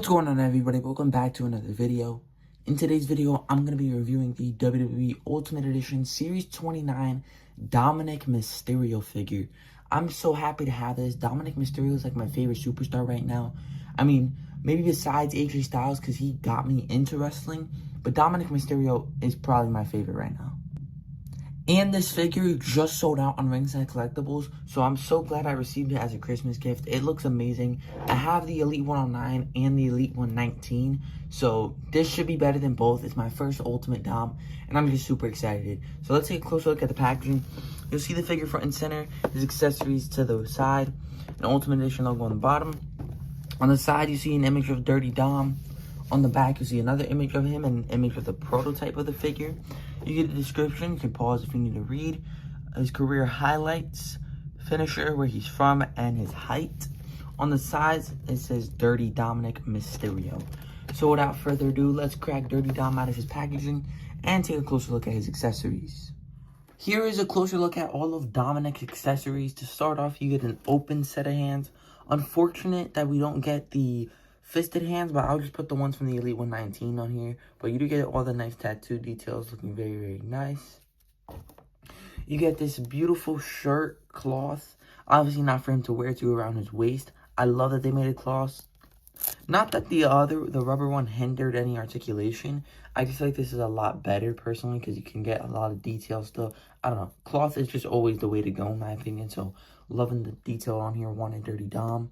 What's going on, everybody? Welcome back to another video. In today's video, I'm going to be reviewing the WWE Ultimate Edition Series 29 Dominik Mysterio figure. I'm so happy to have this. Dominik Mysterio is like my favorite superstar right now. I mean, maybe besides AJ Styles because he got me into wrestling, but Dominik Mysterio is probably my favorite right now. And this figure just sold out on Ringside Collectibles, so I'm so glad I received it as a Christmas gift. It looks amazing. I have the Elite 109 and the Elite 119, so this should be better than both. It's my first Ultimate Dom, and I'm just super excited. So let's take a closer look at the packaging. You'll see the figure front and center, his accessories to the side, an Ultimate Edition logo on the bottom. On the side, you see an image of Dirty Dom. On the back, you see another image of him and an image of the prototype of the figure. You get a description. You can pause if you need to read. His career highlights, finisher, where he's from, and his height. On the sides, it says Dirty Dominik Mysterio. So without further ado, let's crack Dirty Dom out of his packaging and take a closer look at his accessories. Here is a closer look at all of Dominik's accessories. To start off, you get an open set of hands. Unfortunate that we don't get the fisted hands, but I'll just put the ones from the Elite 119 on here. But you do get all the nice tattoo details, looking very, very nice. You get this beautiful shirt cloth. Obviously not for him to wear to around his waist. I love that they made a cloth. Not that the rubber one hindered any articulation. I just feel like this is a lot better personally because you can get a lot of detail still. I don't know. Cloth is just always the way to go in my opinion. So loving the detail on here. One and Dirty Dom.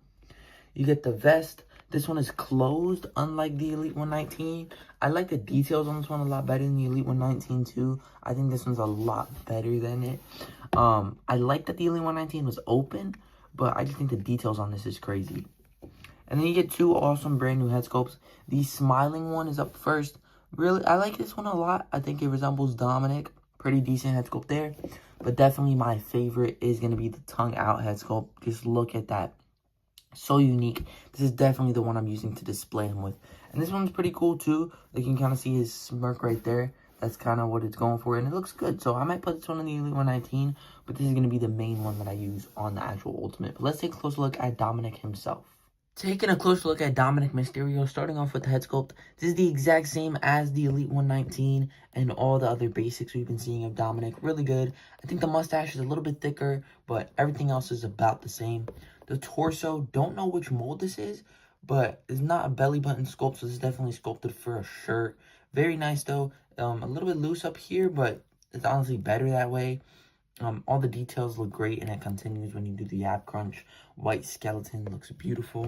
You get the vest. This one is closed, unlike the Elite 119. I like the details on this one a lot better than the Elite 119 too. I think this one's a lot better than it. I like that the Elite 119 was open, but I just think the details on this is crazy. And then you get two awesome brand new head sculpts. The smiling one is up first. Really, I like this one a lot. I think it resembles Dominik. Pretty decent head sculpt there. But definitely my favorite is going to be the tongue out head sculpt. Just look at that. So unique. This is definitely the one I'm using to display him with. And this one's pretty cool too. You can kind of see his smirk right there. That's kind of what it's going for. And it looks good. So I might put this one in the Elite 119. But this is going to be the main one that I use on the actual Ultimate. But let's take a closer look at Dominik himself. Taking a closer look at Dominik Mysterio, starting off with the head sculpt. This is the exact same as the Elite 119 and all the other basics we've been seeing of Dominik. Really good. I think the mustache is a little bit thicker, but everything else is about the same. The torso, don't know which mold this is, but it's not a belly button sculpt, so this is definitely sculpted for a shirt. Very nice though. A little bit loose up here, but it's honestly better that way. All the details look great, and it continues when you do the ab crunch. White skeleton looks beautiful.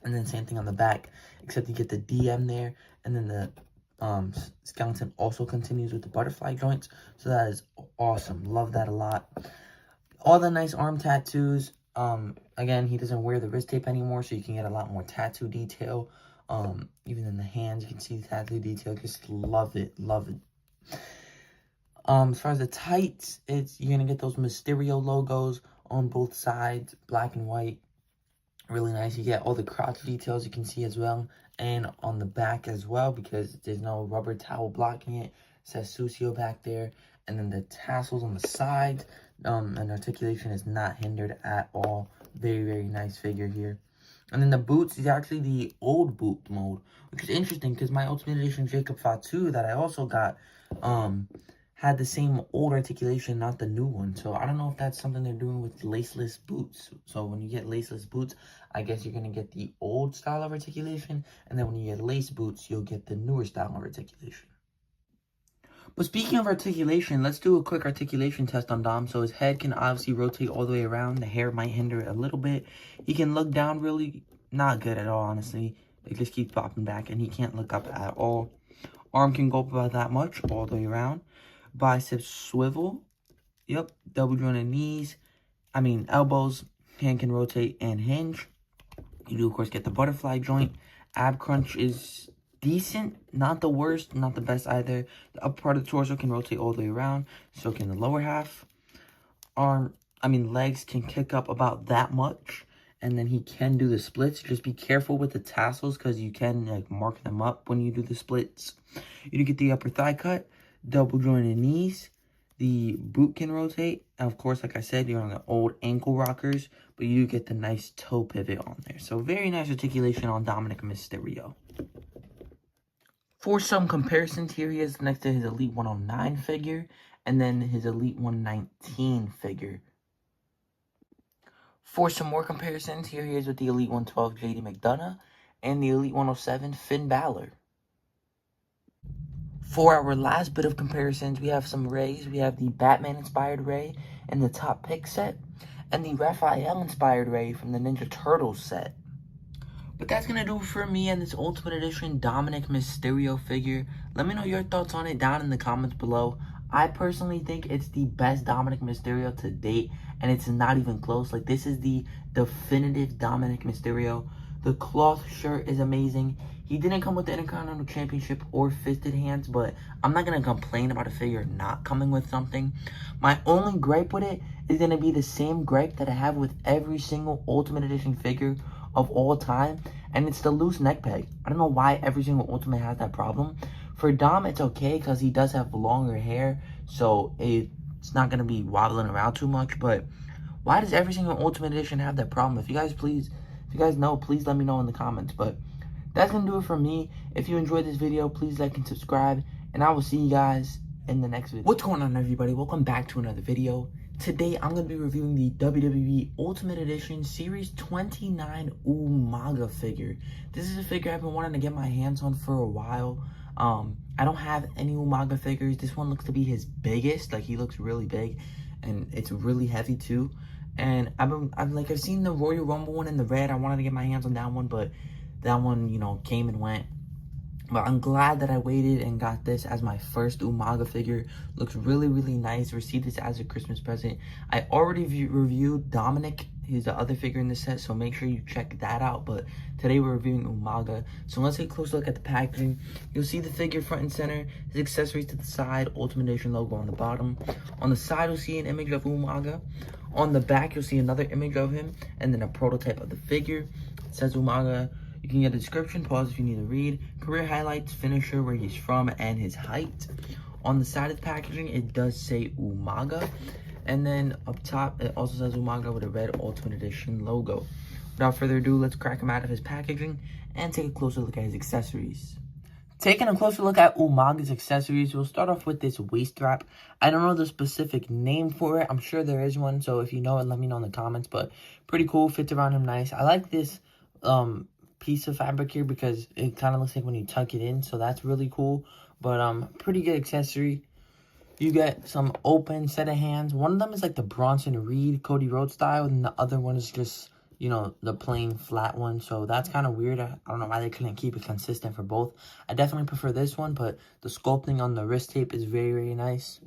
And then same thing on the back, except you get the DM there, and then the skeleton also continues with the butterfly joints. So that is awesome. Love that a lot. All the nice arm tattoos. Again, he doesn't wear the wrist tape anymore, so you can get a lot more tattoo detail. Even in the hands, you can see the tattoo detail. Just love it. Love it. As far as the tights, you're gonna get those Mysterio logos on both sides, black and white. Really nice. You get all the crotch details you can see as well, and on the back as well, because there's no rubber towel blocking it. It says Sucio back there, and then the tassels on the sides, and articulation is not hindered at all. Very, very nice figure here. And then the boots is actually the old boot mode, which is interesting because my Ultimate Edition Jacob Fatu that I also got, had the same old articulation, not the new one. So I don't know if that's something they're doing with laceless boots. So when you get laceless boots, I guess you're going to get the old style of articulation. And then when you get lace boots, you'll get the newer style of articulation. But speaking of articulation, let's do a quick articulation test on Dom. So his head can obviously rotate all the way around. The hair might hinder it a little bit. He can look down really not good at all, honestly. It just keeps popping back, and he can't look up at all. Arm can go up about that much all the way around. Biceps swivel. Yep. Double jointed knees. Elbows. Hand can rotate and hinge. You do, of course, get the butterfly joint. Ab crunch is decent. Not the worst. Not the best either. The upper part of the torso can rotate all the way around. So can the lower half. Legs can kick up about that much. And then he can do the splits. Just be careful with the tassels because you can mark them up when you do the splits. You do get the upper thigh cut. Double jointed knees, The boot can rotate. And of course, like I said, you're on the old ankle rockers, but you get the nice toe pivot on there. So very nice articulation on Dominik Mysterio. For some comparisons, here he is next to his Elite 109 figure, and then his Elite 119 figure. For some more comparisons, here he is with the Elite 112 JD McDonough, and the Elite 107 Finn Balor. For our last bit of comparisons, we have some Rays. We have the Batman-inspired Ray in the top pick set, and the Raphael-inspired Ray from the Ninja Turtles set. But that's going to do it for me and this Ultimate Edition Dominik Mysterio figure. Let me know your thoughts on it down in the comments below. I personally think it's the best Dominik Mysterio to date, and it's not even close. Like, this is the definitive Dominik Mysterio. The cloth shirt is amazing. He didn't come with the Intercontinental Championship or fisted hands, but I'm not going to complain about a figure not coming with something. My only gripe with it is going to be the same gripe that I have with every single Ultimate Edition figure of all time, and it's the loose neck peg. I don't know why every single Ultimate has that problem. For Dom, it's okay because he does have longer hair, so it's not going to be wobbling around too much, but why does every single Ultimate Edition have that problem? If you guys know, please let me know in the comments. But that's going to do it for me. If you enjoyed this video, please like and subscribe, and I will see you guys in the next video. What's going on, everybody? Welcome back to another video. Today, I'm going to be reviewing the WWE Ultimate Edition Series 29 Umaga figure. This is a figure I've been wanting to get my hands on for a while. I don't have any Umaga figures. This one looks to be his biggest. Like, he looks really big, and it's really heavy too. And I've seen the Royal Rumble one in the red. I wanted to get my hands on that one, but that one, you know, came and went. But I'm glad that I waited and got this as my first Umaga figure. Looks really, really nice. Received this as a Christmas present. I already reviewed Dominik. He's the other figure in the set, so make sure you check that out. But today we're reviewing Umaga. So let's take a close look at the packaging. You'll see the figure front and center. His accessories to the side. Ultimate Edition logo on the bottom. On the side, you'll see an image of Umaga. On the back, you'll see another image of him. And then a prototype of the figure. It says Umaga. You can get a description, pause if you need to read, career highlights, finisher, where he's from, and his height. On the side of the packaging, it does say Umaga. And then up top, it also says Umaga with a red Ultimate Edition logo. Without further ado, let's crack him out of his packaging and take a closer look at his accessories. Taking a closer look at Umaga's accessories, we'll start off with this waist strap. I don't know the specific name for it. I'm sure there is one, so if you know it, let me know in the comments. But pretty cool, fits around him nice. I like this piece of fabric here because it kind of looks like when you tuck it in, so that's really cool. But pretty good accessory. You get some open set of hands. One of them is like the Bronson Reed Cody Rhodes style, and the other one is just, you know, the plain flat one. So that's kind of weird. I don't know why they couldn't keep it consistent for both. I definitely prefer this one, but the sculpting on the wrist tape is very, very nice.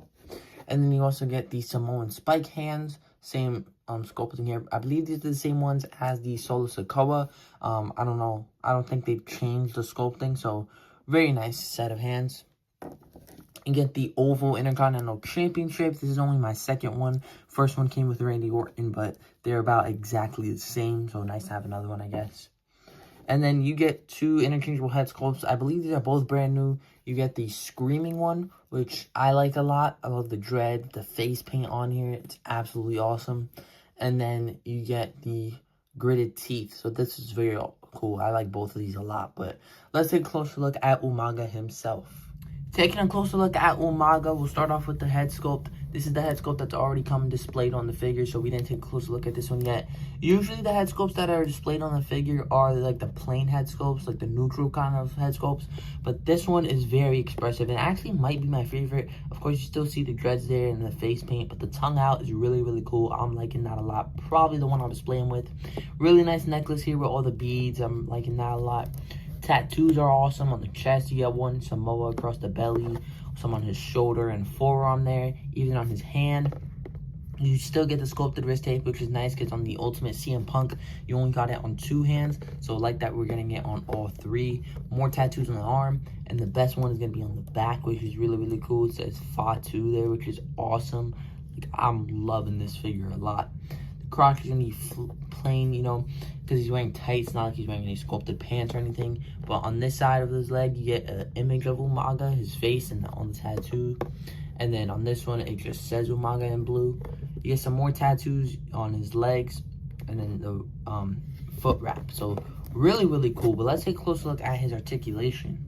And then you also get the Samoan spike hands. Same sculpting here. I believe these are the same ones as the Solo Sikoa. I don't know. I don't think they've changed the sculpting. So, very nice set of hands. You get the Oval Intercontinental Championship. This is only my second one. First one came with Randy Orton, but they're about exactly the same. So, nice to have another one, I guess. And then you get two interchangeable head sculpts. I believe these are both brand new. You get the Screaming one, which I like a lot. I love the dread, the face paint on here. It's absolutely awesome. And then you get the Gritted Teeth. So this is very cool. I like both of these a lot. But let's take a closer look at Umaga himself. Taking a closer look at Umaga, we'll start off with the head sculpt. This is the head sculpt that's already come displayed on the figure, so we didn't take a closer look at this one yet. Usually the head sculpts that are displayed on the figure are like the plain head sculpts, like the neutral kind of head sculpts. But this one is very expressive and actually might be my favorite. Of course, you still see the dreads there and the face paint, but the tongue out is really, really cool. I'm liking that a lot. Probably the one I'll display him with. Really nice necklace here with all the beads. I'm liking that a lot. Tattoos are awesome. On the chest, you have one Samoa across the belly, some on his shoulder and forearm there, even on his hand. You still get the sculpted wrist tape, which is nice because on the Ultimate CM Punk, you only got it on 2 hands. So like that, we're getting it on all 3. More tattoos on the arm, and the best one is going to be on the back, which is really, really cool. It says Fatu there, which is awesome. Like, I'm loving this figure a lot. The crotch is going to be plain, you know, because he's wearing tights, not like he's wearing any sculpted pants or anything. But on this side of his leg, you get an image of Umaga, his face, and on the tattoo. And then on this one, it just says Umaga in blue. You get some more tattoos on his legs, and then the foot wrap. So really, really cool. But let's take a closer look at his articulation.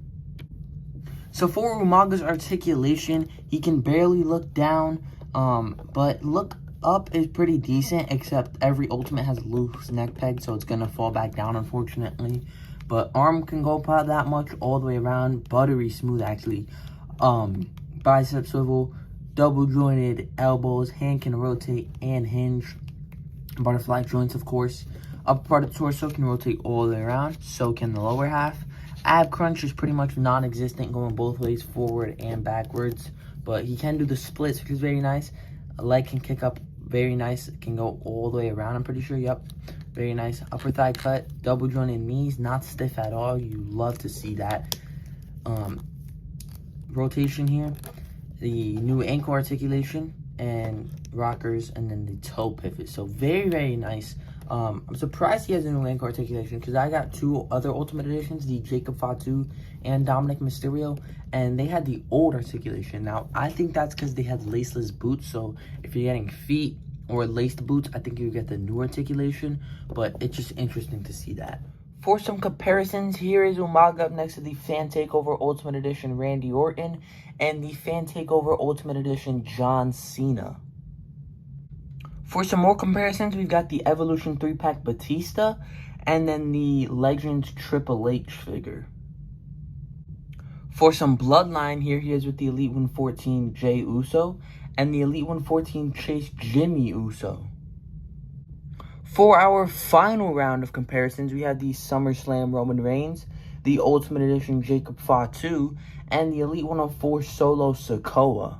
So for Umaga's articulation, he can barely look down, but look up is pretty decent, except every ultimate has a loose neck peg, so it's going to fall back down, unfortunately. But arm can go about that much all the way around. Buttery smooth, actually. Bicep swivel, double jointed elbows, hand can rotate and hinge. Butterfly joints, of course. Upper part of the torso can rotate all the way around, so can the lower half. Ab crunch is pretty much non-existent, going both ways, forward and backwards. But he can do the splits, which is very nice. A leg can kick up very nice. It can go all the way around, I'm pretty sure. Yep, very nice. Upper thigh cut, double jointed knees, not stiff at all. You love to see that. Rotation here. The new ankle articulation and rockers, and then the toe pivot. So very, very nice. I'm surprised he has a new ankle articulation, because I got two other Ultimate Editions, the Jacob Fatu and Dominik Mysterio, and they had the old articulation. Now, I think that's because they had laceless boots, so if you're getting feet or laced boots, I think you get the new articulation, but it's just interesting to see that. For some comparisons, here is Umaga up next to the Fan Takeover Ultimate Edition Randy Orton and the Fan Takeover Ultimate Edition John Cena. For some more comparisons, we've got the Evolution 3-pack Batista and then the Legends Triple H figure. For some Bloodline, here he is with the Elite 114 Jey Uso and the Elite 114 Chase Jimmy Uso. For our final round of comparisons, we have the SummerSlam Roman Reigns, the Ultimate Edition Jacob Fatu, and the Elite 104 Solo Sikoa.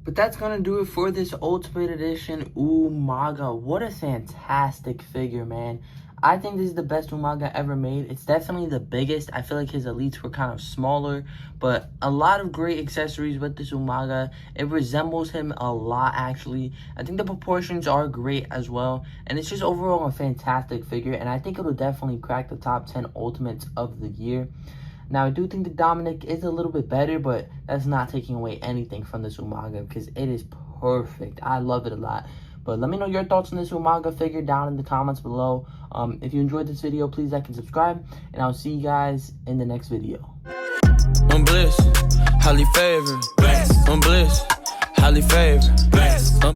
But that's going to do it for this Ultimate Edition Umaga. What a fantastic figure, man. I think this is the best Umaga ever made. It's definitely the biggest. I feel like his elites were kind of smaller, but a lot of great accessories with this Umaga. It resembles him a lot, actually. I think the proportions are great as well, and it's just overall a fantastic figure, and I think it'll definitely crack the top 10 Ultimates of the year. Now, I do think the Dominik is a little bit better, but that's not taking away anything from this Umaga, because it is perfect. I love it a lot. But let me know your thoughts on this Umaga figure down in the comments below. If you enjoyed this video, please like and subscribe, and I'll see you guys in the next video. I'm bliss, highly favored. I'm bliss, highly favored.